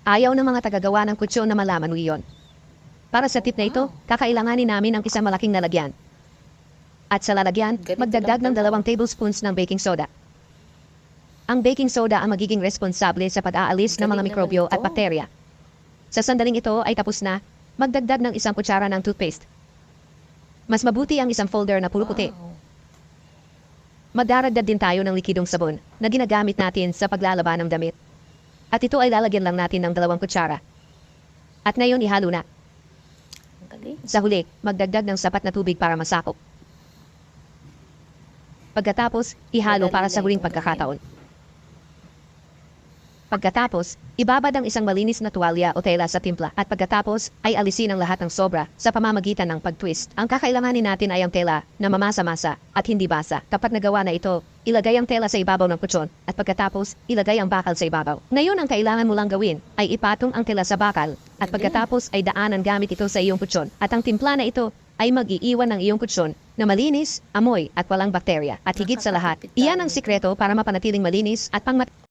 Ayaw ng mga tagagawa ng kutsyon na malaman mo iyon. Para sa tip na ito, kakailanganin namin ng isang malaking lalagyan. At sa lalagyan, magdagdag ng 2 tablespoons ng baking soda. Ang baking soda ang magiging responsable sa pag-aalis ng mga mikrobyo at bakterya. Sa sandaling ito ay tapos na, magdagdag ng 1 kutsara ng toothpaste. Mas mabuti ang isang folder na puro puti. Magdaragdag din tayo ng likidong sabon na ginagamit natin sa paglalaba ng damit. At ito ay lalagyan lang natin ng 2 kutsara. At ngayon ihalo na. Sa huli, magdagdag ng sapat na tubig para masakop. Pagkatapos, ihalo para sa huling pagkakataon. Pagkatapos, ibabad ang isang malinis na tuwalya o tela sa timpla at pagkatapos ay alisin ang lahat ng sobra sa pamamagitan ng pag-twist. Ang kakailanganin natin ay ang tela na mamasa-masa at hindi basa. Kapag nagawa na ito, ilagay ang tela sa ibabaw ng kutsyon at pagkatapos ilagay ang bakal sa ibabaw. Ngayon ang kailangan mo lang gawin ay ipatong ang tela sa bakal at pagkatapos ay daanan gamit ito sa iyong kutsyon at ang timpla na ito ay mag-iiwan ng iyong kutsyon na malinis, amoy at walang bakterya. At higit sa lahat, iyan ang sikreto para mapanatiling malinis at